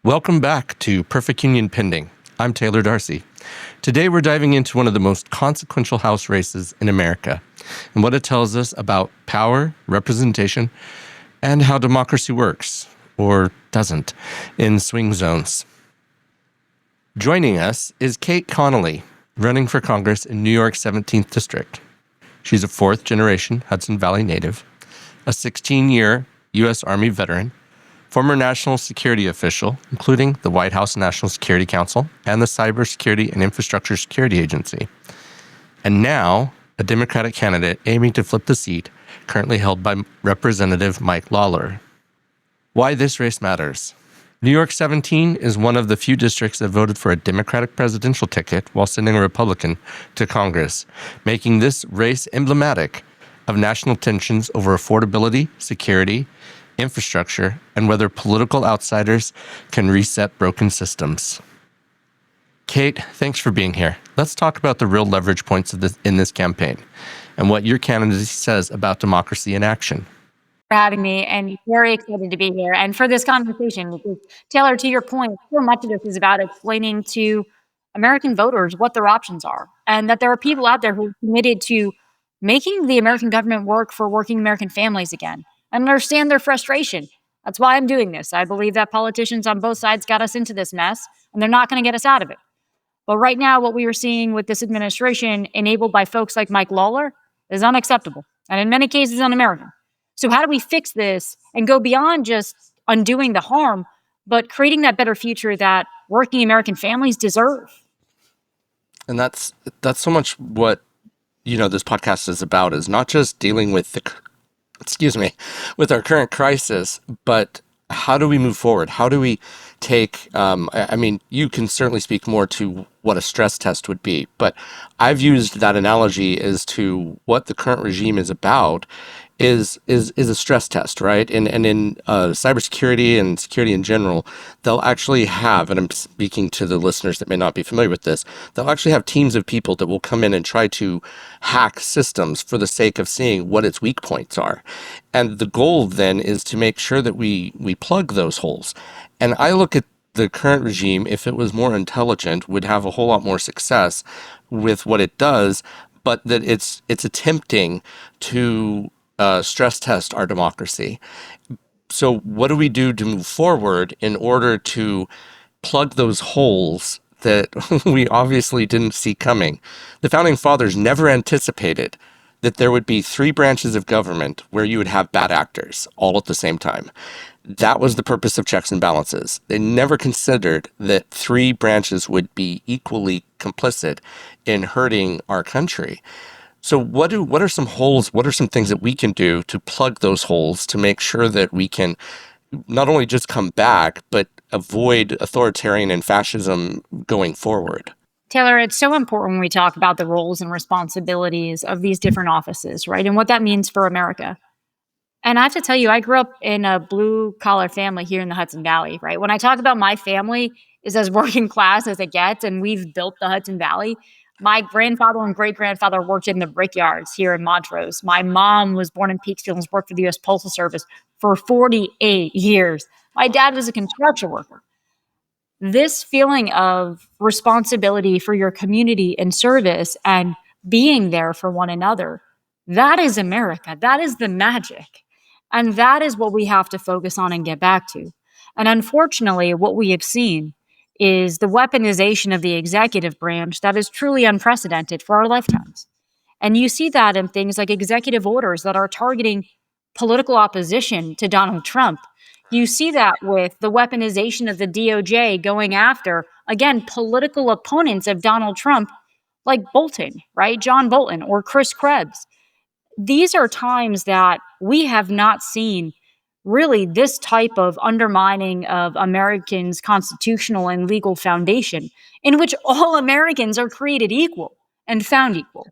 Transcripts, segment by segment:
Welcome back to Perfect Union Pending. I'm Taylor Darcy. Today we're diving into one of the most consequential House races in America and what it tells us about power, representation, and how democracy works, or doesn't, in swing zones. Joining us is Cait Conley, running for Congress in New York's 17th District. She's a fourth-generation Hudson Valley native, a 16-year U.S. Army veteran, former national security official, including the White House National Security Council and the Cybersecurity and Infrastructure Security Agency, and now a Democratic candidate aiming to flip the seat currently held by Representative Mike Lawler. Why this race matters. New York 17 is one of the few districts that voted for a Democratic presidential ticket while sending a Republican to Congress, making this race emblematic of national tensions over affordability, security, infrastructure, and whether political outsiders can reset broken systems. Cait, thanks for being here. Let's talk about the real leverage points of in this campaign and what your candidacy says about democracy in action. For having me, and very excited to be here and for this conversation. Because, Taylor, to your point, so much of this is about explaining to American voters what their options are, and that there are people out there who are committed to making the American government work for working American families again, and understand their frustration. That's why I'm doing this. I believe that politicians on both sides got us into this mess, and they're not going to get us out of it. But right now, what we are seeing with this administration, enabled by folks like Mike Lawler, is unacceptable, and in many cases un-American. So how do we fix this and go beyond just undoing the harm, but creating that better future that working American families deserve? And that's so much what, this podcast is about, is not just dealing with with our current crisis, but how do we move forward? How do we take, you can certainly speak more to what a stress test would be, but I've used that analogy as to what the current regime is about is a stress test, right? And in cybersecurity and security in general, they'll actually have, and I'm speaking to the listeners that may not be familiar with this, they'll actually have teams of people that will come in and try to hack systems for the sake of seeing what its weak points are. And the goal then is to make sure that we plug those holes. And I look at the current regime, if it was more intelligent, would have a whole lot more success with what it does, but that it's attempting to stress test our democracy. So what do we do to move forward in order to plug those holes that we obviously didn't see coming? The founding fathers never anticipated that there would be three branches of government where you would have bad actors all at the same time. That was the purpose of checks and balances. They never considered that three branches would be equally complicit in hurting our country. So what are some holes, what are some things that we can do to plug those holes to make sure that we can not only just come back, but avoid authoritarian and fascism going forward? Taylor, it's so important when we talk about the roles and responsibilities of these different offices, right? And what that means for America. And I have to tell you, I grew up in a blue-collar family here in the Hudson Valley, right? When I talk about my family is as working class as it gets, and we've built the Hudson Valley. My grandfather and great-grandfather worked in the brickyards here in Montrose. My mom was born in Peekskill and has worked for the U.S. Postal Service for 48 years. My dad was a construction worker. This feeling of responsibility for your community and service and being there for one another, that is America. That is the magic. And that is what we have to focus on and get back to. And unfortunately, what we have seen is the weaponization of the executive branch that is truly unprecedented for our lifetimes. And you see that in things like executive orders that are targeting political opposition to Donald Trump. You see that with the weaponization of the DOJ going after, again, political opponents of Donald Trump, like Bolton, right? John Bolton or Chris Krebs. These are times that we have not seen really this type of undermining of Americans' constitutional and legal foundation, in which all Americans are created equal and found equal.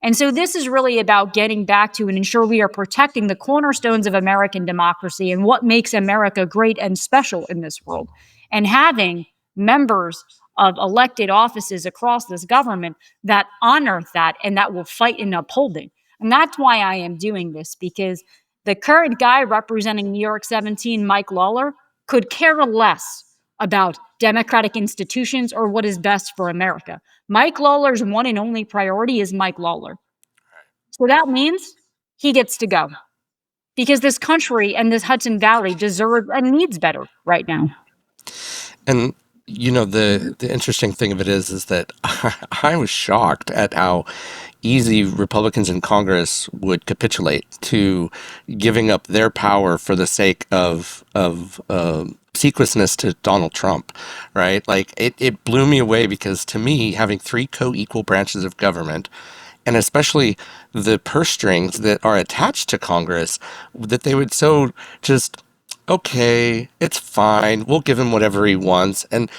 And so this is really about getting back to and ensure we are protecting the cornerstones of American democracy and what makes America great and special in this world, and having members of elected offices across this government that honor that and that will fight in upholding. And that's why I am doing this, because the current guy representing New York 17, Mike Lawler, could care less about democratic institutions or what is best for America. Mike Lawler's one and only priority is Mike Lawler. So that means he gets to go because this country and this Hudson Valley deserves and needs better right now. And the interesting thing of it is that I was shocked at how easy Republicans in Congress would capitulate to giving up their power for the sake of sequousness to Donald Trump, right? Like it blew me away because to me, having three co-equal branches of government, and especially the purse strings that are attached to Congress, that they would so just, okay, it's fine, we'll give him whatever he wants. And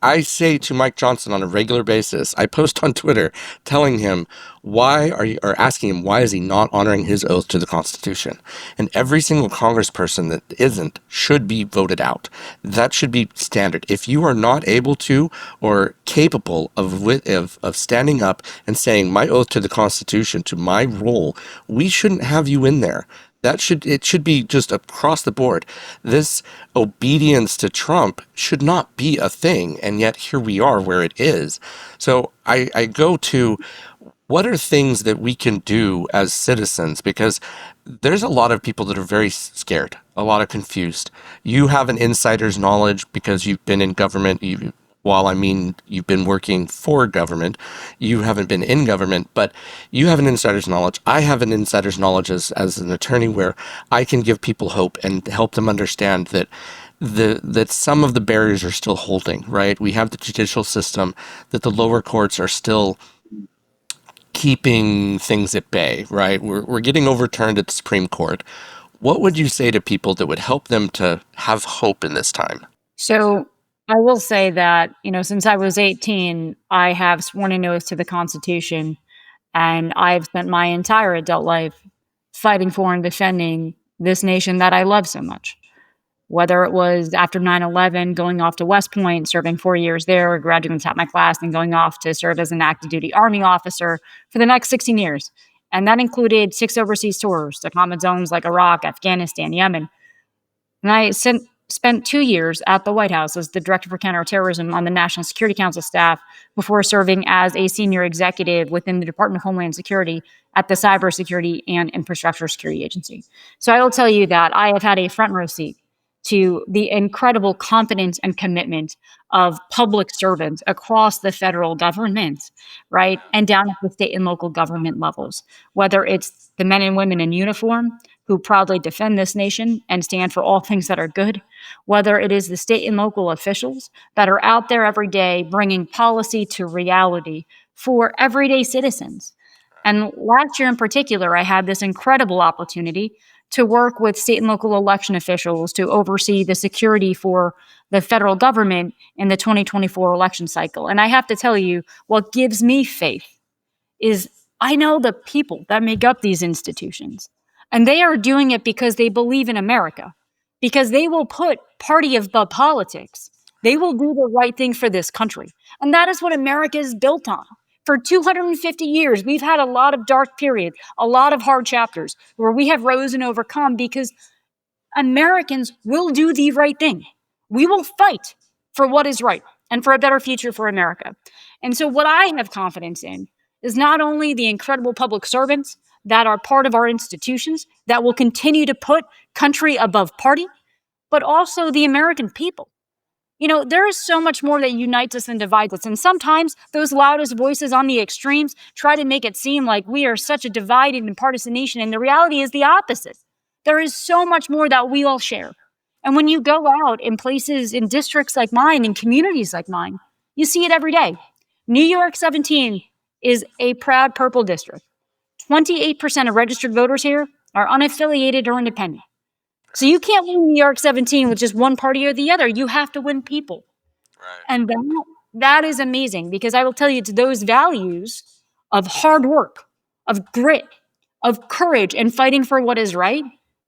I say to Mike Johnson on a regular basis, I post on Twitter telling him, or asking him, why is he not honoring his oath to the Constitution? And every single congressperson that isn't should be voted out. That should be standard. If you are not able to or capable of standing up and saying my oath to the Constitution, to my role, we shouldn't have you in there. It should be just across the board. This obedience to Trump should not be a thing, and yet here we are where it is. So I go to, what are things that we can do as citizens? Because there's a lot of people that are very scared, a lot of confused. You have an insider's knowledge because you've been in government. You've been working for government, you haven't been in government, but you have an insider's knowledge. I have an insider's knowledge as an attorney where I can give people hope and help them understand that that some of the barriers are still holding, right? We have the judicial system, that the lower courts are still keeping things at bay, right? We're getting overturned at the Supreme Court. What would you say to people that would help them to have hope in this time? So I will say that, since I was 18, I have sworn an oath to the Constitution, and I've spent my entire adult life fighting for and defending this nation that I love so much. Whether it was after 9/11, going off to West Point, serving 4 years there, graduating top my class, and going off to serve as an active duty Army officer for the next 16 years. And that included 6 overseas tours to combat zones like Iraq, Afghanistan, Yemen. And I spent 2 years at the White House as the Director for Counterterrorism on the National Security Council staff before serving as a senior executive within the Department of Homeland Security at the Cybersecurity and Infrastructure Security Agency. So I will tell you that I have had a front row seat to the incredible competence and commitment of public servants across the federal government, right? And down at the state and local government levels, whether it's the men and women in uniform who proudly defend this nation and stand for all things that are good, whether it is the state and local officials that are out there every day bringing policy to reality for everyday citizens. And last year in particular, I had this incredible opportunity to work with state and local election officials to oversee the security for the federal government in the 2024 election cycle. And I have to tell you, what gives me faith is I know the people that make up these institutions, and they are doing it because they believe in America, because they will put party above politics. They will do the right thing for this country. And that is what America is built on. For 250 years, we've had a lot of dark periods, a lot of hard chapters where we have rose and overcome because Americans will do the right thing. We will fight for what is right and for a better future for America. And so what I have confidence in is not only the incredible public servants that are part of our institutions that will continue to put country above party, but also the American people. There is so much more that unites us than divides us. And sometimes those loudest voices on the extremes try to make it seem like we are such a divided and partisan nation. And the reality is the opposite. There is so much more that we all share. And when you go out in places, in districts like mine, in communities like mine, you see it every day. New York 17 is a proud purple district. 28% of registered voters here are unaffiliated or independent. So you can't win New York 17 with just one party or the other. You have to win people. Right. And that is amazing because I will tell you, it's those values of hard work, of grit, of courage, and fighting for what is right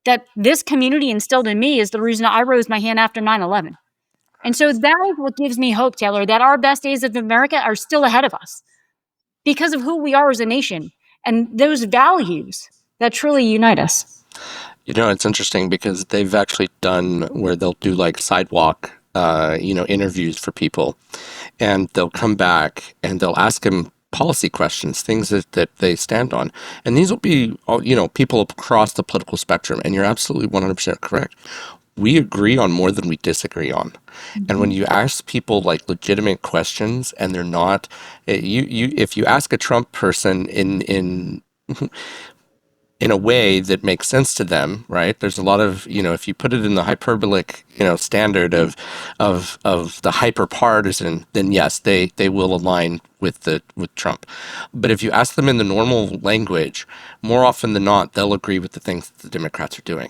that this community instilled in me is the reason I rose my hand after 9/11. And so that is what gives me hope, Taylor, that our best days of America are still ahead of us because of who we are as a nation and those values that truly unite us. It's interesting because they've actually done where they'll do like sidewalk, interviews for people, and they'll come back and they'll ask them policy questions, things that they stand on. And these will be, people across the political spectrum. And you're absolutely 100% correct. We agree on more than we disagree on. And when Mhm. you ask people like legitimate questions and they're not, if you ask a Trump person in a way that makes sense to them, right? There's a lot of, if you put it in the hyperbolic, standard of the hyper partisan, then yes, they will align with Trump. But if you ask them in the normal language, more often than not, they'll agree with the things that the Democrats are doing.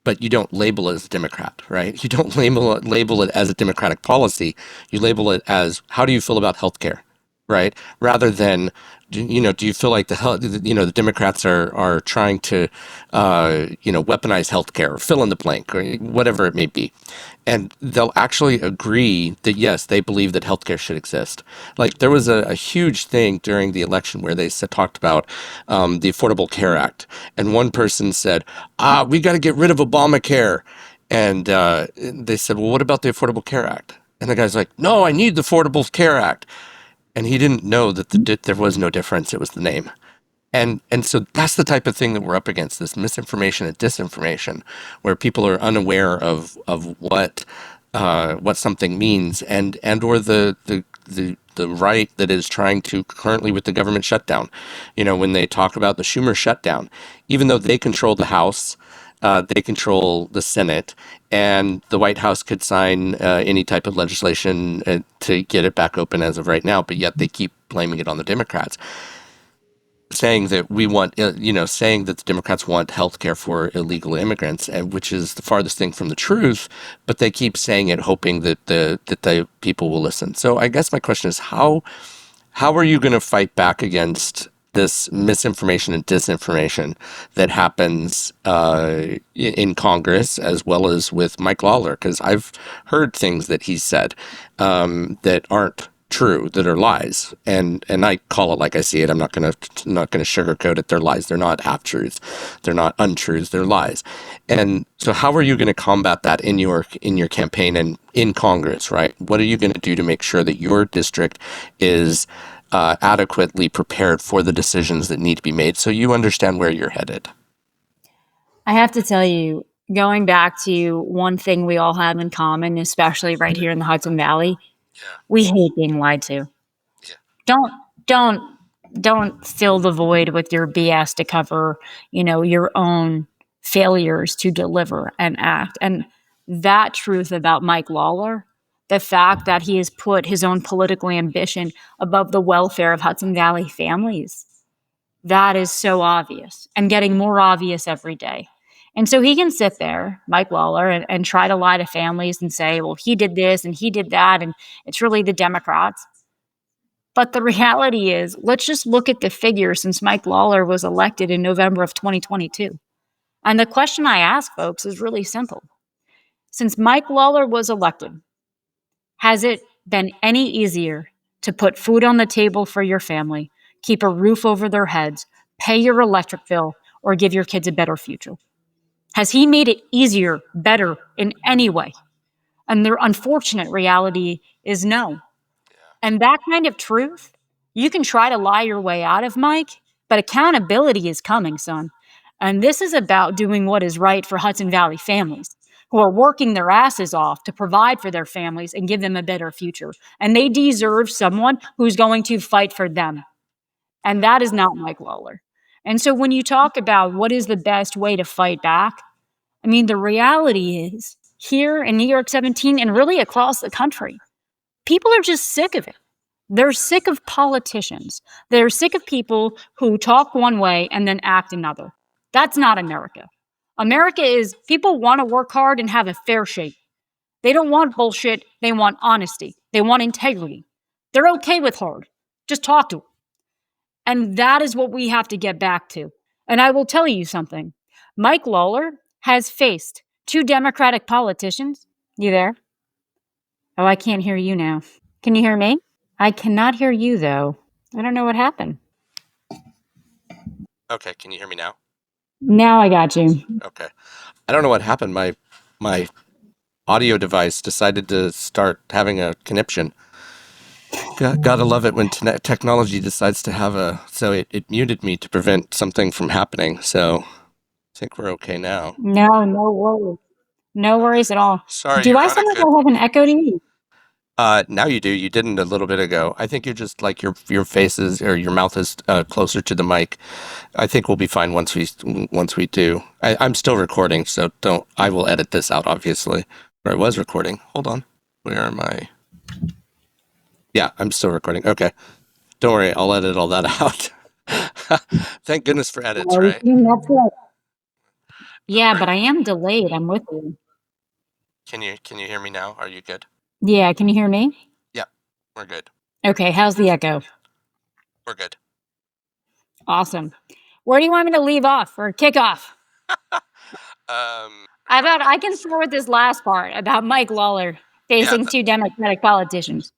But you don't label it as a Democrat, right? You don't label it as a Democratic policy. You label it as, how do you feel about healthcare, right? Rather than, do you feel like the Democrats are trying to weaponize healthcare or fill in the blank or whatever it may be, and they'll actually agree that yes, they believe that healthcare should exist. Like there was a huge thing during the election where they talked about the Affordable Care Act, and one person said, we got to get rid of Obamacare. And they said, well, what about the Affordable Care Act? And the guy's like, no, I need the Affordable Care Act. And he didn't know that there was no difference. It was the name. And so that's the type of thing that we're up against, this misinformation and disinformation, where people are unaware of what something means, and or the right that is trying to currently with the government shutdown. When they talk about the Schumer shutdown, even though they control the House, they control the Senate, and the White House could sign any type of legislation to get it back open as of right now, but yet they keep blaming it on the Democrats, saying that saying that the Democrats want health care for illegal immigrants, and which is the farthest thing from the truth. But they keep saying it, hoping that the people will listen. So I guess my question is, how are you going to fight back against this misinformation and disinformation that happens in Congress as well as with Mike Lawler? Because I've heard things that he said that aren't true, that are lies, and I call it like I see it. I'm not gonna sugarcoat it. They're lies. They're not half truths. They're not untruths. They're lies. And so, how are you going to combat that in your campaign and in Congress? Right? What are you going to do to make sure that your district is adequately prepared for the decisions that need to be made, so you understand where you're headed? I have to tell you, going back to one thing we all have in common, especially right here in the Hudson Valley, Yeah, we hate being lied to. yeah, Don't don't don't fill the void with your BS to cover, your own failures to deliver and act. And that truth about Mike Lawler, the fact that he has put his own political ambition above the welfare of Hudson Valley families, that is so obvious and getting more obvious every day. And so he can sit there, Mike Lawler, and try to lie to families and say, well, he did this and he did that, and it's really the Democrats. But the reality is, let's just look at the figures since Mike Lawler was elected in November of 2022. And the question I ask folks is really simple. Since Mike Lawler was elected, has it been any easier to put food on the table for your family, keep a roof over their heads, pay your electric bill, or give your kids a better future? Has he made it easier, better in any way? And the unfortunate reality is no. And that kind of truth, you can try to lie your way out of, Mike, but accountability is coming, son. And this is about doing what is right for Hudson Valley families who are working their asses off to provide for their families and give them a better future. And they deserve someone who's going to fight for them. And that is not Mike Lawler. And so when you talk about what is the best way to fight back, I mean, the reality is here in New York 17 and really across the country, people are just sick of it. They're sick of politicians. They're sick of people who talk one way and then act another. That's not America. America is people want to work hard and have a fair shake. They don't want bullshit. They want honesty. They want integrity. They're okay with hard. Just talk to them. And that is what we have to get back to. And I will tell you something. Mike Lawler has faced two Democratic politicians. You there? Oh, I can't hear you now. Can you hear me? I cannot hear you, though. I don't know what happened. okay, can you hear me now? Now I got you. Okay. I don't know what happened. My audio device decided to start having a conniption. Gotta love it when technology decides to have a. So it muted me to prevent something from happening. So I think we're okay now. No, no worries. No worries at all. Sorry, Do I sound like Veronica. I have an echo to you? Now you do. You didn't a little bit ago. I think you're just like your face is or your mouth is closer to the mic. I think we'll be fine once we do. I'm still recording, so don't. I will edit this out, obviously. Or I was recording. Hold on. Where am I? Yeah, I'm still recording. Okay. Don't worry. I'll edit all that out. Thank goodness for edits, Oh, right? that's it. All Yeah, right. but I am delayed. I'm with you. Can you hear me now? Are you good? Yeah, can you hear me? Yeah, we're good. Okay, how's the echo? We're good. Awesome. Where do you want me to leave off or kick off? Um. I can start with this last part about Mike Lawler Yeah. facing two Democratic politicians.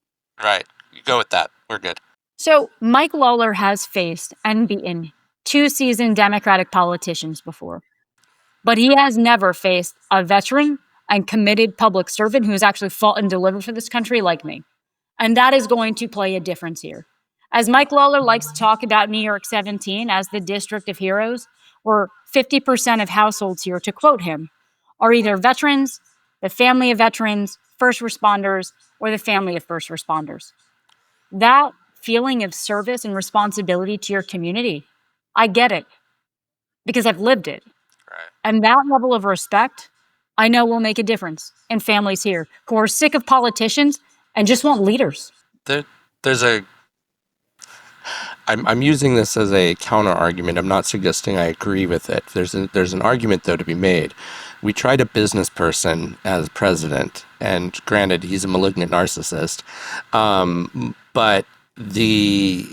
Right. You go with that. We're good. So, Mike Lawler has faced and beaten two seasoned Democratic politicians before, but he has never faced a veteran and committed public servant who has actually fought and delivered for this country like me. And that is going to play a difference here. As Mike Lawler likes to talk about New York 17 as the District of Heroes, where 50% of households here, to quote him, are either veterans, the family of veterans, first responders, or the family of first responders. That feeling of service and responsibility to your community, I get it because I've lived it. Right. And that level of respect, I know will make a difference in families here who are sick of politicians and just want leaders. There, there's a I'm using this as a counter argument. I'm not suggesting I agree with it. There's an argument though to be made. We tried a business person as president, and granted, he's a malignant narcissist. But the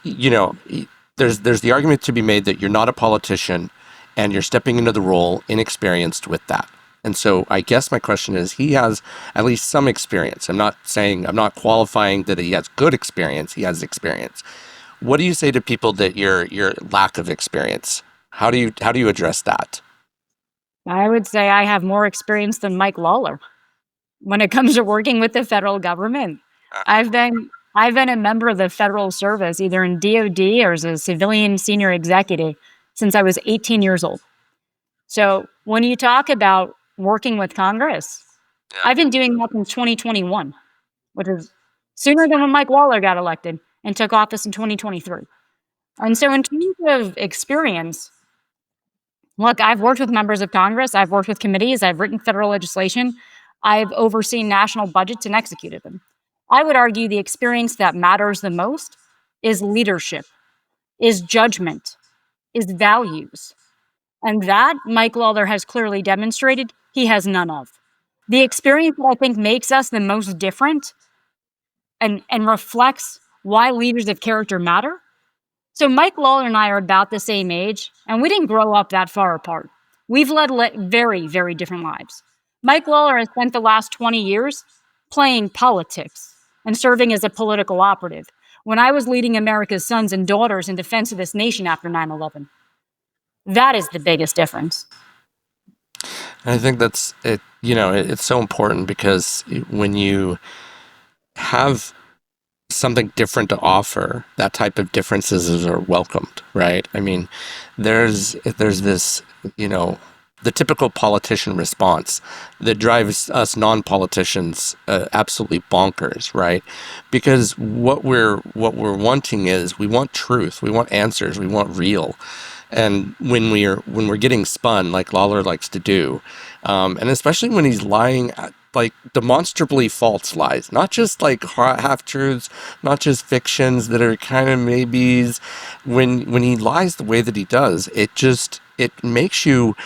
you know there's the argument to be made that you're not a politician, and you're stepping into the role inexperienced with that. And so I guess my question is, he has at least some experience. I'm not qualifying that he has good experience. He has experience. What do you say to people that your lack of experience? How do you address that? I would say I have more experience than Mike Lawler when it comes to working with the federal government. I've been a member of the federal service, either in DoD or as a civilian senior executive, since I was 18 years old. So when you talk about working with Congress, Yeah. I've been doing that since 2021, which is sooner than when Mike Lawler got elected and took office in 2023. And so, in terms of experience, look, I've worked with members of Congress, I've worked with committees, I've written federal legislation, I've overseen national budgets and executed them. I would argue the experience that matters the most is leadership, is judgment, is values. And that Mike Lawler has clearly demonstrated he has none of. The experience that I think makes us the most different and reflects why leaders of character matter. So Mike Lawler and I are about the same age, and we didn't grow up that far apart. We've led very, very different lives. Mike Lawler has spent the last 20 years playing politics and serving as a political operative when I was leading America's sons and daughters in defense of this nation after 9/11. That is the biggest difference. And I think that's it. It's so important because when you have something different to offer, that type of differences are welcomed, right? I mean, there's this, the typical politician response that drives us non-politicians absolutely bonkers, right? Because what we're wanting is we want truth, we want answers, we want real. And when we're getting spun like Lawler likes to do, and especially when he's lying, like demonstrably false lies, not just like half truths, not just fictions that are kind of maybes. When he lies the way that he does, it makes you,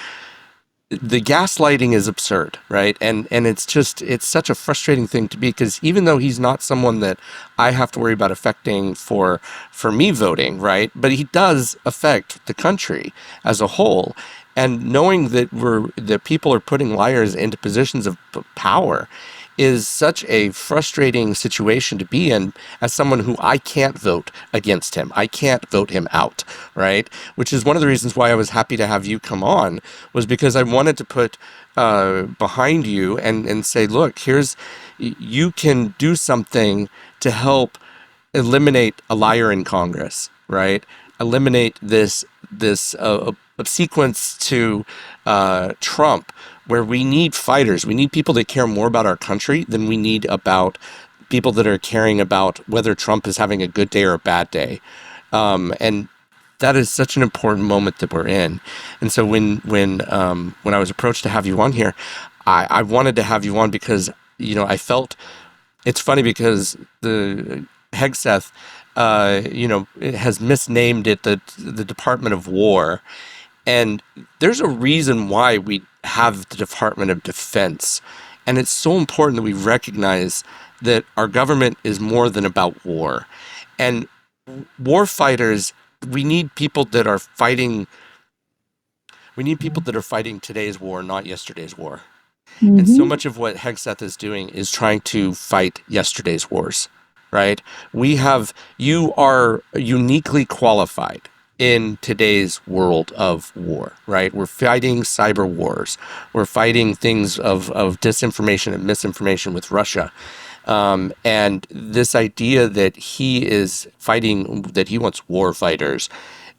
the gaslighting is absurd, right? And it's such a frustrating thing to be, because even though he's not someone that I have to worry about affecting for me voting, right? But he does affect the country as a whole. And knowing that people are putting liars into positions of power, is such a frustrating situation to be in as someone who I can't vote against him. I can't vote him out, right? Which is one of the reasons why I was happy to have you come on, was because I wanted to put behind you and say, look, you can do something to help eliminate a liar in Congress, right? Eliminate this sequence to Trump, where we need fighters. We need people that care more about our country than we need about people that are caring about whether Trump is having a good day or a bad day. And that is such an important moment that we're in. And so when I was approached to have you on here, I wanted to have you on because I felt it's funny because the Hegseth, it has misnamed it the Department of War, and there's a reason why we have the Department of Defense, and it's so important that we recognize that our government is more than about war, and war fighters. We need people that are fighting. We need people that are fighting today's war, not yesterday's war. And so Mm-hmm. much of what Hegseth is doing is trying to fight yesterday's wars, right? You are uniquely qualified in today's world of war, right? We're fighting cyber wars. We're fighting things of disinformation and misinformation with Russia. And this idea that he is fighting, that he wants war fighters,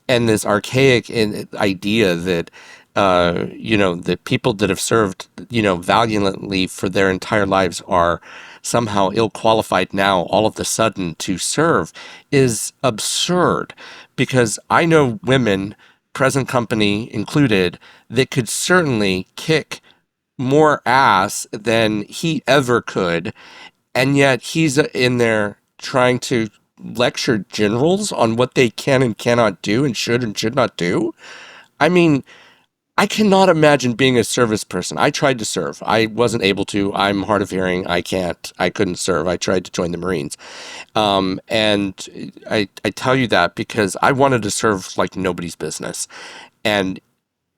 and this archaic idea that that people that have served valiantly for their entire lives are somehow ill qualified now all of a sudden to serve is absurd, because I know women, present company included, that could certainly kick more ass than he ever could, and yet he's in there trying to lecture generals on what they can and cannot do and should not do. I mean, I cannot imagine being a service person. I tried to serve. I wasn't able to. I'm hard of hearing. I couldn't serve. I tried to join the Marines. And I tell you that because I wanted to serve like nobody's business. And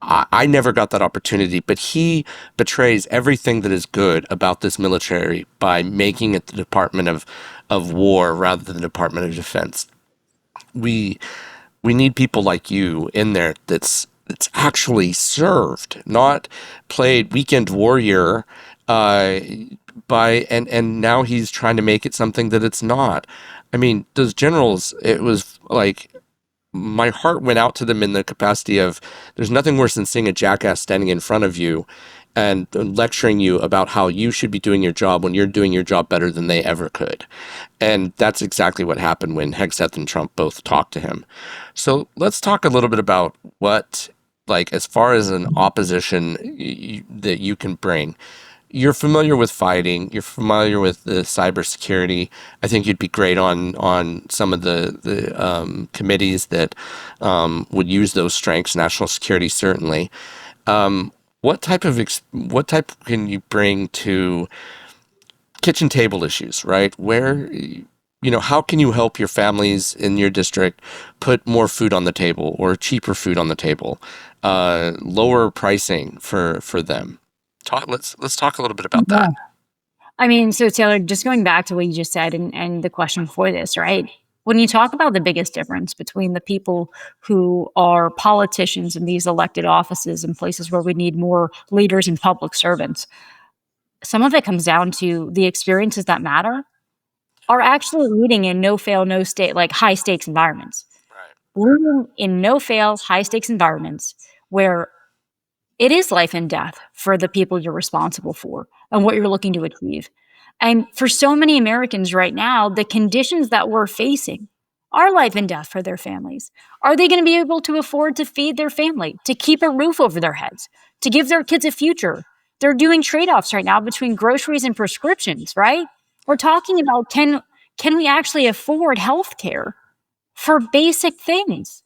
I never got that opportunity, but he betrays everything that is good about this military by making it the Department of War rather than the Department of Defense. We we need people like you in there that's actually served, not played weekend warrior uh, and now he's trying to make it something that it's not. I mean, those generals, it was like my heart went out to them in the capacity of there's nothing worse than seeing a jackass standing in front of you and lecturing you about how you should be doing your job when you're doing your job better than they ever could. And that's exactly what happened when Hegseth and Trump both talked to him. So let's talk a little bit about what, like, as far as an opposition that you can bring. You're familiar with fighting. You're familiar with the cybersecurity. I think you'd be great on some of the committees that would use those strengths. National security, certainly. Um, what type can you bring to kitchen table issues? Right, where how can you help your families in your district put more food on the table or cheaper food on the table, lower pricing for them? Let's talk a little bit about Yeah. that. I mean, so Taylor, just going back to what you just said and the question before this, right? When you talk about the biggest difference between the people who are politicians in these elected offices in places where we need more leaders and public servants, some of it comes down to the experiences that matter are actually leading in no fail, no state, like high stakes environments. Right. Leading in no fail, high stakes environments where it is life and death for the people you're responsible for and what you're looking to achieve. And for so many Americans right now, the conditions that we're facing are life and death for their families. Are they going to be able to afford to feed their family, to keep a roof over their heads, to give their kids a future? They're doing trade-offs right now between groceries and prescriptions, right? We're talking about can we actually afford health care for basic things?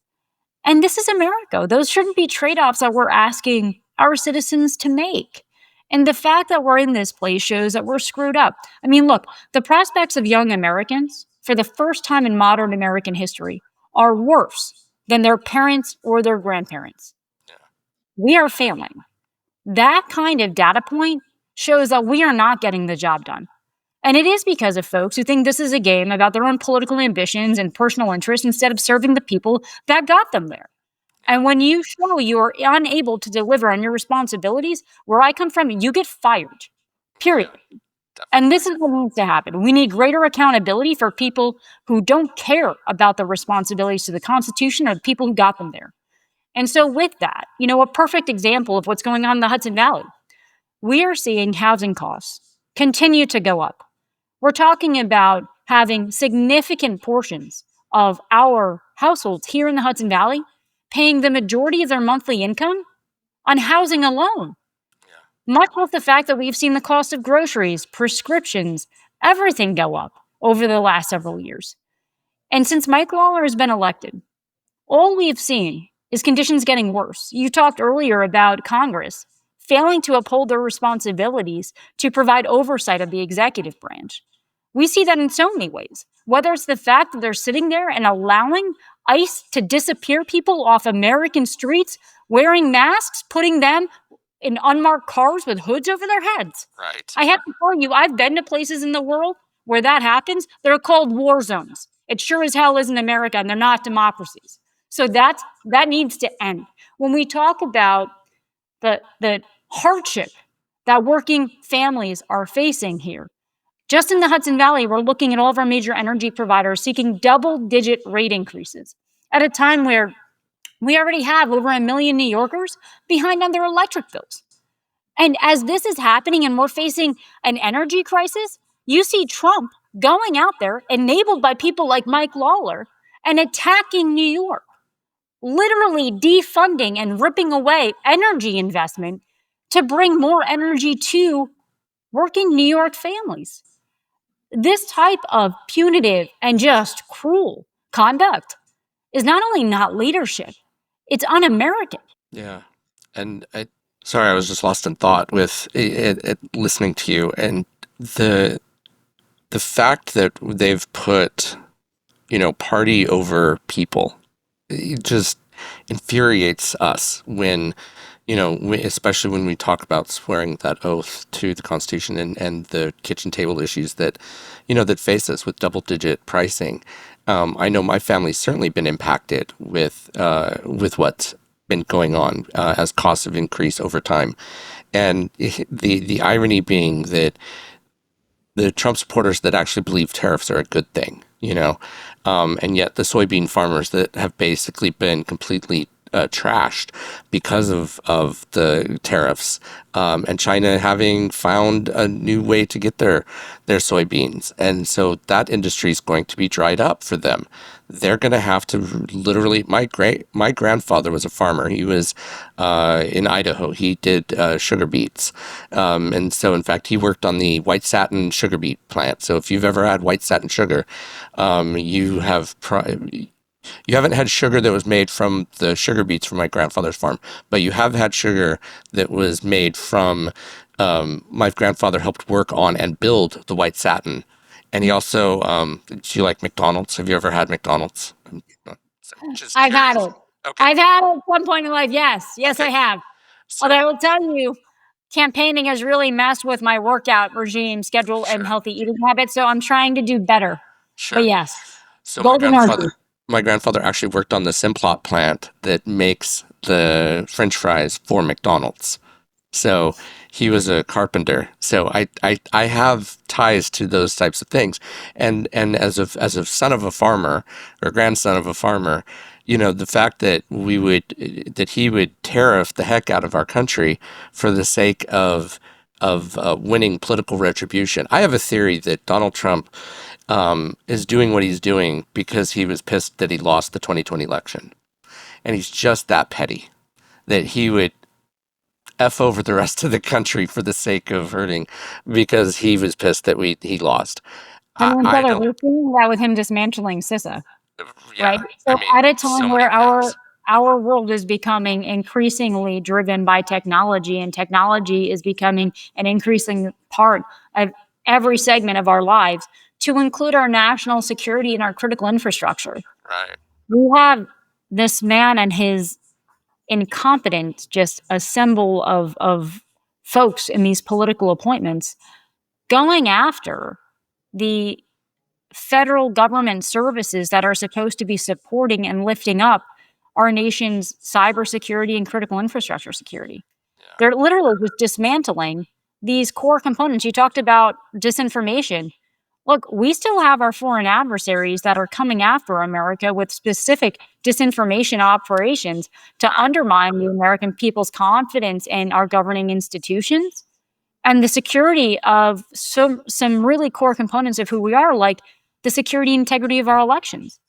And this is America. Those shouldn't be trade offs that we're asking our citizens to make. And the fact that we're in this place shows that we're screwed up. I mean, look, the prospects of young Americans for the first time in modern American history are worse than their parents or their grandparents. We are failing. That kind of data point shows that we are not getting the job done. And it is because of folks who think this is a game about their own political ambitions and personal interests instead of serving the people that got them there. And when you show you are unable to deliver on your responsibilities, where I come from, you get fired. Period. And this is what needs to happen. We need greater accountability for people who don't care about the responsibilities to the Constitution or the people who got them there. And so, with that, a perfect example of what's going on in the Hudson Valley, we are seeing housing costs continue to go up. We're talking about having significant portions of our households here in the Hudson Valley paying the majority of their monthly income on housing alone. Much with the fact that we've seen the cost of groceries, prescriptions, everything go up over the last several years. And since Mike Lawler has been elected, all we've seen is conditions getting worse. You talked earlier about Congress failing to uphold their responsibilities to provide oversight of the executive branch. We see that in so many ways, whether it's the fact that they're sitting there and allowing ICE to disappear people off American streets, wearing masks, putting them in unmarked cars with hoods over their heads. Right. I have to tell you, I've been to places in the world where that happens. They're called war zones. It sure as hell is in America, and they're not democracies. So that needs to end. When we talk about the hardship that working families are facing here, just in the Hudson Valley, we're looking at all of our major energy providers seeking double-digit rate increases at a time where we already have over 1 million New Yorkers behind on their electric bills. And as this is happening and we're facing an energy crisis, you see Trump going out there, enabled by people like Mike Lawler, and attacking New York, literally defunding and ripping away energy investment to bring more energy to working New York families. This type of punitive and just cruel conduct is not only not leadership, it's un-American. Yeah. And sorry, I was just lost in thought with listening to you, and the fact that they've put, party over people, it just infuriates us when, especially when we talk about swearing that oath to the Constitution and the kitchen table issues that, that face us with double-digit pricing. I know my family's certainly been impacted with what's been going on as costs have increased over time, and the irony being that the Trump supporters that actually believe tariffs are a good thing, and yet the soybean farmers that have basically been completely trashed because of the tariffs, and China having found a new way to get their soybeans, and so that industry is going to be dried up for them. They're going to have to literally. My grandfather was a farmer. He was in Idaho. He did sugar beets, and so in fact he worked on the white satin sugar beet plant. So if you've ever had white satin sugar, you have. You haven't had sugar that was made from the sugar beets from my grandfather's farm, but you have had sugar that was made from, my grandfather helped work on and build the white satin. And he also, do you like McDonald's? Have you ever had McDonald's? Just I've had curious. it. Okay, I've had it at one point in life. Yes, I okay. have. So, Although I will tell you, campaigning has really messed with my workout regime, schedule, and sure, healthy eating habits. So I'm trying to do better. But sure. yes, So golden arches. my grandfather actually worked on the Simplot plant that makes the French fries for McDonald's. So he was a carpenter. So I have ties to those types of things. And as a son of a farmer or grandson of a farmer, the fact that he would tariff the heck out of our country for the sake of winning political retribution. I have a theory that Donald Trump is doing what he's doing because he was pissed that he lost the 2020 election. And he's just that petty that he would F over the rest of the country for the sake of hurting because he was pissed that he lost. And then I Taylor don't, Darcy, that with him dismantling CISA, yeah, right? I So mean, at a so time many where things. our world is becoming increasingly driven by technology, and technology is becoming an increasing part of every segment of our lives, to include our national security and our critical infrastructure. Right. We have this man and his incompetent, just a symbol of folks in these political appointments going after the federal government services that are supposed to be supporting and lifting up our nation's cybersecurity and critical infrastructure security. They're literally just dismantling these core components. You talked about disinformation. Look, we still have our foreign adversaries that are coming after America with specific disinformation operations to undermine the American people's confidence in our governing institutions and the security of some really core components of who we are, like the security and integrity of our elections.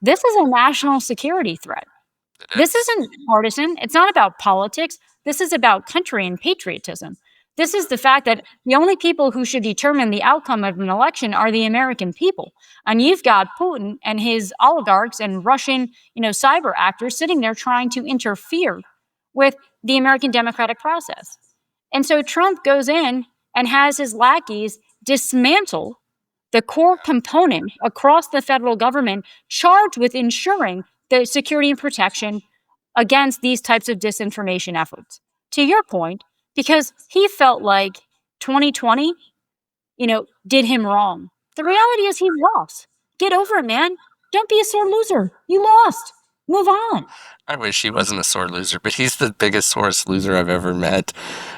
This is a national security threat. This isn't partisan. It's not about politics. This is about country and patriotism. This is the fact that the only people who should determine the outcome of an election are the American people. And you've got Putin and his oligarchs and Russian, cyber actors sitting there trying to interfere with the American democratic process. And so Trump goes in and has his lackeys dismantle the core component across the federal government charged with ensuring the security and protection against these types of disinformation efforts. To your point, because he felt like 2020, did him wrong. The reality is he lost. Get over it, man. Don't be a sore loser. You lost. Move on. I wish he wasn't a sore loser, but he's the biggest sorest loser I've ever met.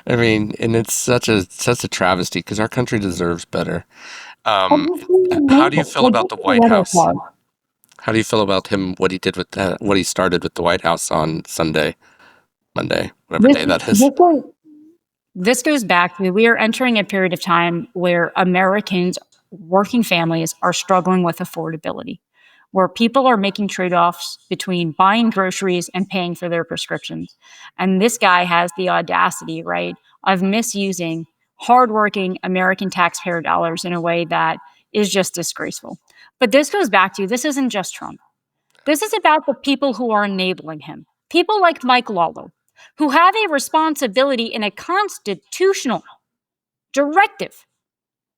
I mean, and it's such a travesty because our country deserves better. How do you feel about the White House? How do you feel about him? What he did with that? What he started with the White House on Sunday, Monday, whatever day that is. This goes back to we are entering a period of time where Americans, working families, are struggling with affordability, where people are making trade-offs between buying groceries and paying for their prescriptions. And this guy has the audacity, right, of misusing hardworking American taxpayer dollars in a way that is just disgraceful. But this goes back to, this isn't just Trump. This is about the people who are enabling him. People like Mike Lawler, who have a responsibility in a constitutional directive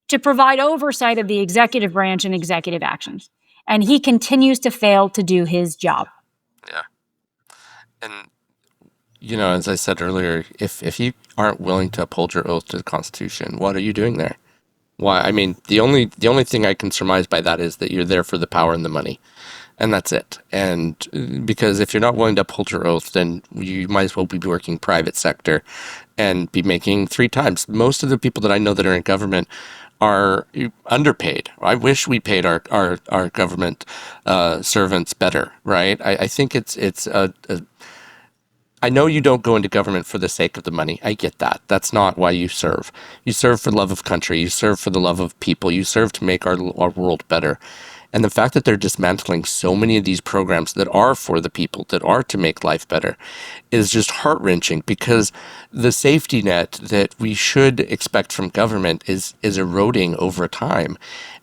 to provide oversight of the executive branch and executive actions. And he continues to fail to do his job. Yeah. And, as I said earlier, if you aren't willing to uphold your oath to the Constitution, what are you doing there? Why? I mean, the only thing I can surmise by that is that you're there for the power and the money. And that's it. And because if you're not willing to uphold your oath, then you might as well be working private sector and be making 3 times. Most of the people that I know that are in government are underpaid. I wish we paid our government servants better, right? I think it's I know you don't go into government for the sake of the money. I get that. That's not why you serve. You serve for the love of country. You serve for the love of people. You serve to make our world better. And the fact that they're dismantling so many of these programs that are for the people, that are to make life better, is just heart-wrenching, because the safety net that we should expect from government is eroding over time.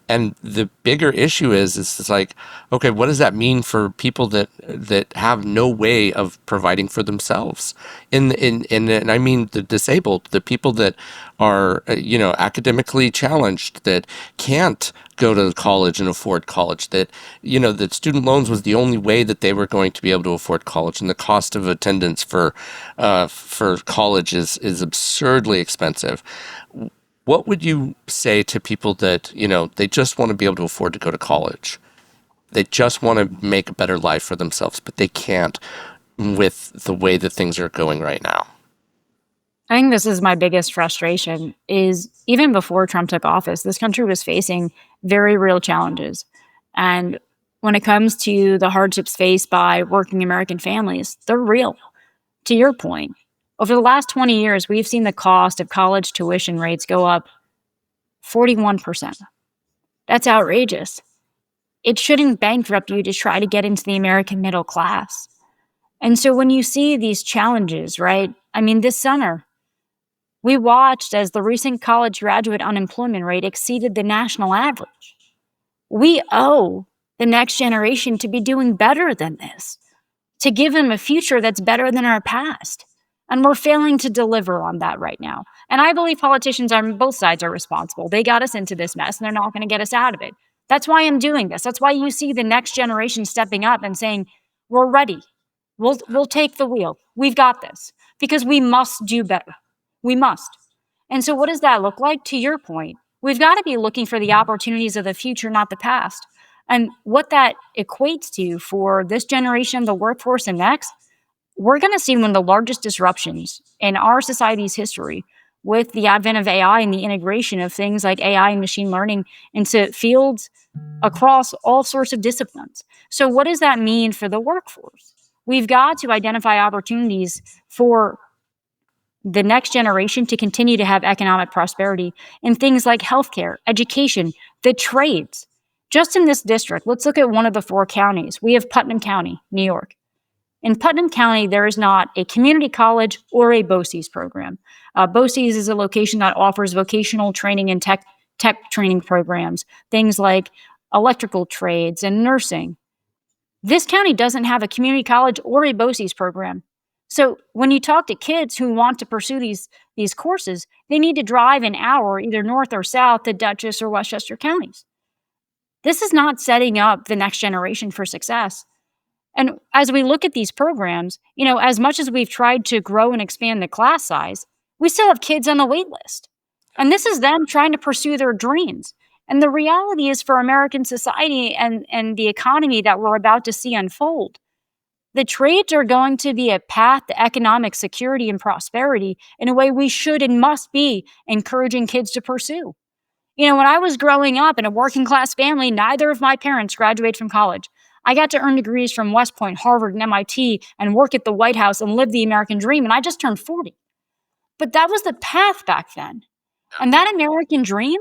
And the bigger issue is it's like, okay, what does that mean for people that have no way of providing for themselves? And I mean the disabled, the people that are academically challenged, that can't go to college and afford college, that that student loans was the only way that they were going to be able to afford college, and the cost of attendance for college is absurdly expensive. What would you say to people that, they just want to be able to afford to go to college? They just want to make a better life for themselves, but they can't with the way that things are going right now. I think this is my biggest frustration is even before Trump took office, this country was facing very real challenges. And when it comes to the hardships faced by working American families, they're real. To your point, over the last 20 years, we've seen the cost of college tuition rates go up 41%. That's outrageous. It shouldn't bankrupt you to try to get into the American middle class. And so when you see these challenges, right? I mean, this summer, we watched as the recent college graduate unemployment rate exceeded the national average. We owe the next generation to be doing better than this, to give them a future that's better than our past. And we're failing to deliver on that right now. And I believe politicians on both sides are responsible. They got us into this mess, and they're not going to get us out of it. That's why I'm doing this. That's why you see the next generation stepping up and saying, we're ready. We'll take the wheel. We've got this. Because we must do better. We must. And so, what does that look like? To your point, we've got to be looking for the opportunities of the future, not the past. And what that equates to for this generation of the workforce and next, we're going to see one of the largest disruptions in our society's history with the advent of AI and the integration of things like AI and machine learning into fields across all sorts of disciplines. So, what does that mean for the workforce? We've got to identify opportunities for the next generation to continue to have economic prosperity in things like healthcare, education, the trades. Just in this district, let's look at one of the four counties. We have Putnam County, New York. In Putnam County, there is not a community college or a BOCES program. BOCES is a location that offers vocational training and tech training programs, things like electrical trades and nursing. This county doesn't have a community college or a BOCES program. So when you talk to kids who want to pursue these courses, they need to drive an hour either north or south to Dutchess or Westchester counties. This is not setting up the next generation for success. And as we look at these programs, as much as we've tried to grow and expand the class size, we still have kids on the wait list. And this is them trying to pursue their dreams. And the reality is for American society and the economy that we're about to see unfold, the trades are going to be a path to economic security and prosperity in a way we should and must be encouraging kids to pursue. When I was growing up in a working class family, neither of my parents graduated from college. I got to earn degrees from West Point, Harvard, and MIT, and work at the White House and live the American dream, and I just turned 40. But that was the path back then. And that American dream,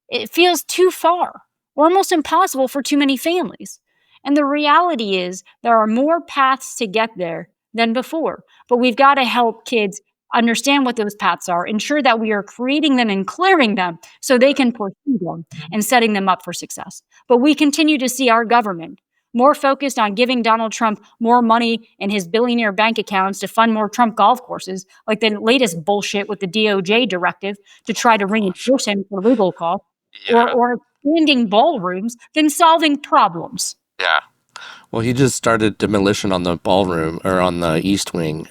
it feels too far, or almost impossible for too many families. And the reality is there are more paths to get there than before, but we've got to help kids understand what those paths are, ensure that we are creating them and clearing them so they can pursue them and setting them up for success. But we continue to see our government more focused on giving Donald Trump more money in his billionaire bank accounts to fund more Trump golf courses, like the latest bullshit with the DOJ directive to try to reinforce him for legal costs, Yeah. or expanding ballrooms than solving problems. Yeah. Well, he just started demolition on the ballroom or on the East Wing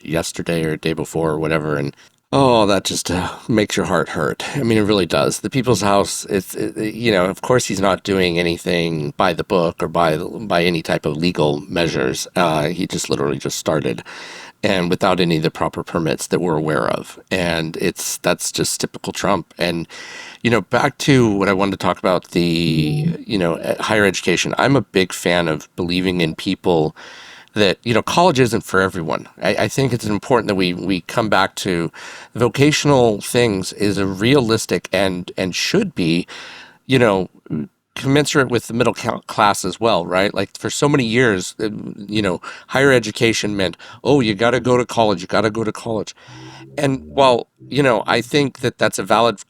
yesterday or day before or whatever, and oh, that just makes your heart hurt. I mean, it really does. The People's House, of course, he's not doing anything by the book or by any type of legal measures. He just literally just started, and without any of the proper permits that we're aware of, and that's just typical Trump. And back to what I wanted to talk about, the higher education. I'm a big fan of believing in people that college isn't for everyone. I think it's important that we come back to vocational things is a realistic and should be commensurate with the middle class as well, right? Like for so many years, higher education meant, oh, you got to go to college, you got to go to college. And while, I think that that's a valid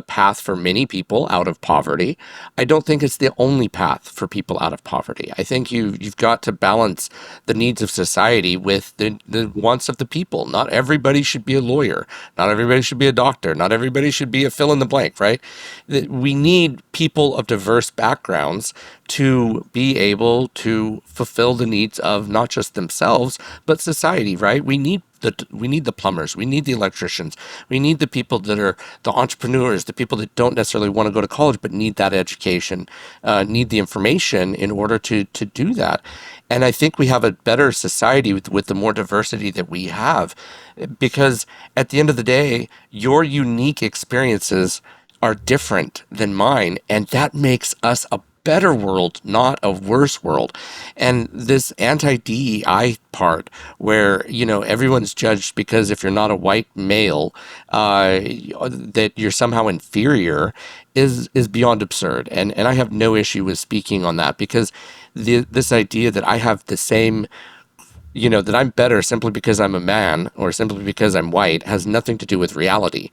path for many people out of poverty, I don't think it's the only path for people out of poverty. I think you've got to balance the needs of society with the wants of the people. Not everybody should be a lawyer. Not everybody should be a doctor. Not everybody should be a fill in the blank, right? We need people of diverse backgrounds to be able to fulfill the needs of not just themselves, but society, right? We need the plumbers, we need the electricians, we need the people that are the entrepreneurs, the people that don't necessarily want to go to college but need that education, need the information in order to do that. And I think we have a better society with the more diversity that we have, because at the end of the day, your unique experiences are different than mine, and that makes us a better world, not a worse world. And this anti-DEI part where, everyone's judged because if you're not a white male, that you're somehow inferior is beyond absurd. And I have no issue with speaking on that, because this idea that I have the same that I'm better simply because I'm a man or simply because I'm white has nothing to do with reality.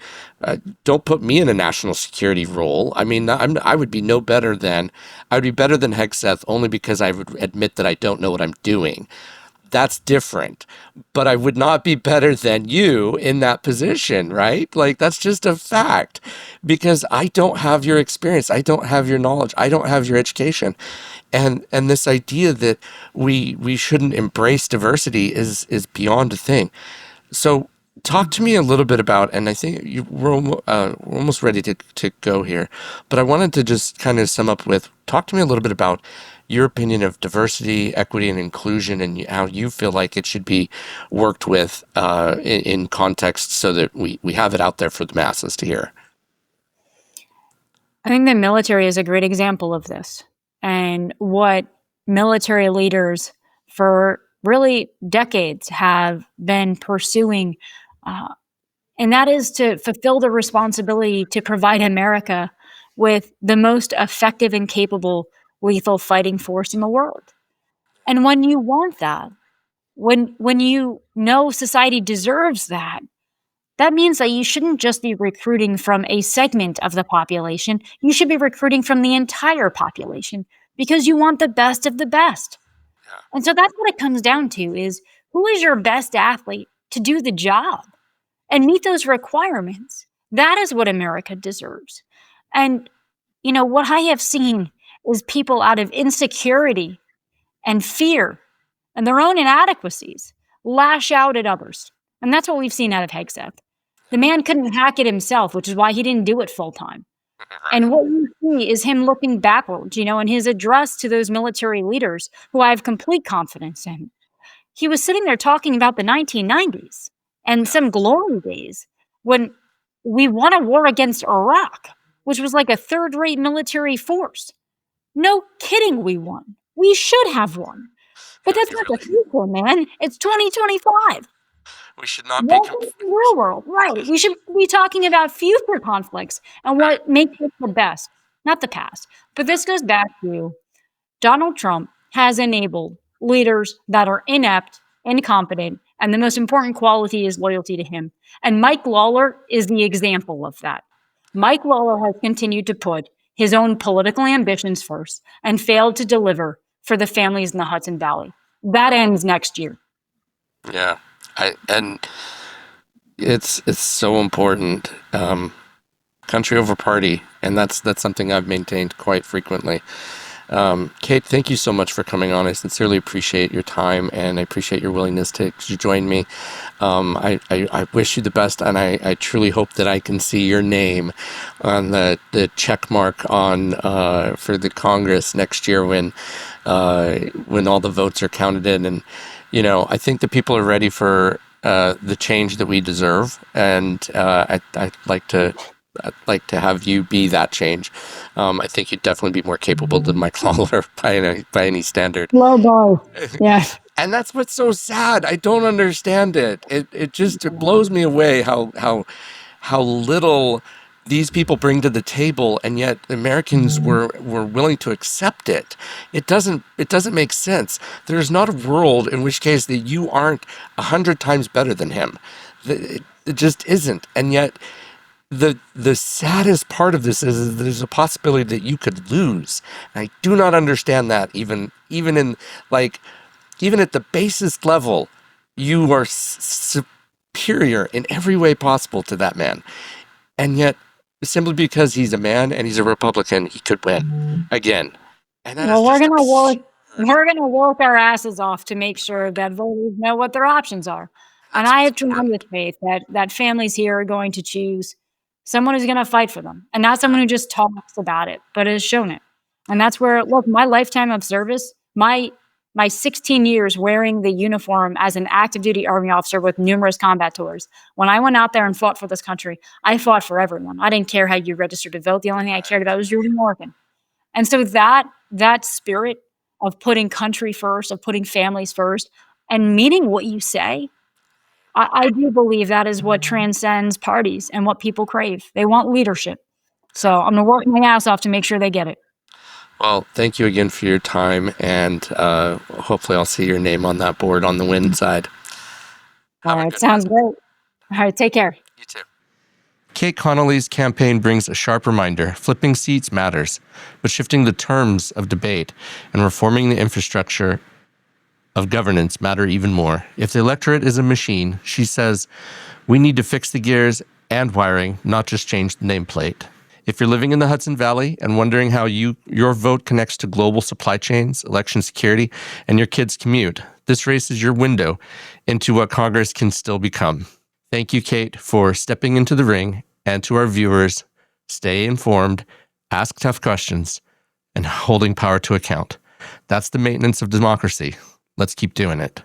Don't put me in a national security role. I mean, I would be no better than, I would be better than Hegseth only because I would admit that I don't know what I'm doing. That's different. But I would not be better than you in that position, right? Like, that's just a fact, because I don't have your experience. I don't have your knowledge. I don't have your education. And this idea that we shouldn't embrace diversity is beyond a thing. So talk to me a little bit about, and I think we're almost ready to go here, but I wanted to just kind of sum up with, talk to me a little bit about your opinion of diversity, equity, and inclusion, and how you feel like it should be worked with in context so that we have it out there for the masses to hear. I think the military is a great example of this. And what military leaders for really decades have been pursuing, uh, and that is to fulfill the responsibility to provide America with the most effective and capable lethal fighting force in the world. And when you want that, when you know society deserves that, that means that you shouldn't just be recruiting from a segment of the population. You should be recruiting from the entire population because you want the best of the best. And so that's what it comes down to is who is your best athlete to do the job and meet those requirements. That is what America deserves. And what I have seen is people out of insecurity and fear and their own inadequacies lash out at others. And that's what we've seen out of Hegseth. The man couldn't hack it himself, which is why he didn't do it full time. And what you see is him looking backwards, in his address to those military leaders who I have complete confidence in. He was sitting there talking about the 1990s and some glory days when we won a war against Iraq, which was like a third-rate military force. No kidding, we won. We should have won. But that's not the future, man. It's 2025. We should not be. Welcome to the real world. Right. We should be talking about future conflicts and what makes it the best, not the past. But this goes back to Donald Trump has enabled leaders that are inept, incompetent, and the most important quality is loyalty to him. And Mike Lawler is the example of that. Mike Lawler has continued to put his own political ambitions first and failed to deliver for the families in the Hudson Valley. That ends next year. Yeah. And it's so important, country over party, and that's something I've maintained quite frequently. Cait, thank you so much for coming on. I sincerely appreciate your time, and I appreciate your willingness to join me. I wish you the best, and I truly hope that I can see your name on the check mark on for the Congress next year when all the votes are counted in. And I think the people are ready for the change that we deserve, and I'd like to have you be that change. I think you'd definitely be more capable than Mike Lawler by any standard. Low bar. Yeah. And that's what's so sad. I don't understand it. It blows me away how little these people bring to the table, and yet Americans were willing to accept it. It doesn't make sense. There's not a world in which case that you aren't 100 times better than him. It just isn't. And yet the saddest part of this is there's a possibility that you could lose. And I do not understand that even in even at the basest level, you are superior in every way possible to that man. And yet, simply because he's a man and he's a Republican, he could win again. And that we're gonna work our asses off to make sure that voters know what their options are. And I have tremendous faith that families here are going to choose someone who's going to fight for them, and not someone who just talks about it, but has shown it. And that's where, look, my lifetime of service, my 16 years wearing the uniform as an active duty Army officer with numerous combat tours. When I went out there and fought for this country, I fought for everyone. I didn't care how you registered to vote. The only thing I cared about was you were American. And so that spirit of putting country first, of putting families first, and meaning what you say, I do believe that is what transcends parties and what people crave. They want leadership. So I'm going to work my ass off to make sure they get it. Well, thank you again for your time, and hopefully I'll see your name on that board on the win side. All right, sounds great. All right, take care. You too. Cait Conley's campaign brings a sharp reminder: flipping seats matters, but shifting the terms of debate and reforming the infrastructure of governance matter even more. If the electorate is a machine, she says, we need to fix the gears and wiring, not just change the nameplate. If you're living in the Hudson Valley and wondering how your vote connects to global supply chains, election security, and your kids' commute, this race is your window into what Congress can still become. Thank you, Cait, for stepping into the ring, and to our viewers, stay informed, ask tough questions, and holding power to account. That's the maintenance of democracy. Let's keep doing it.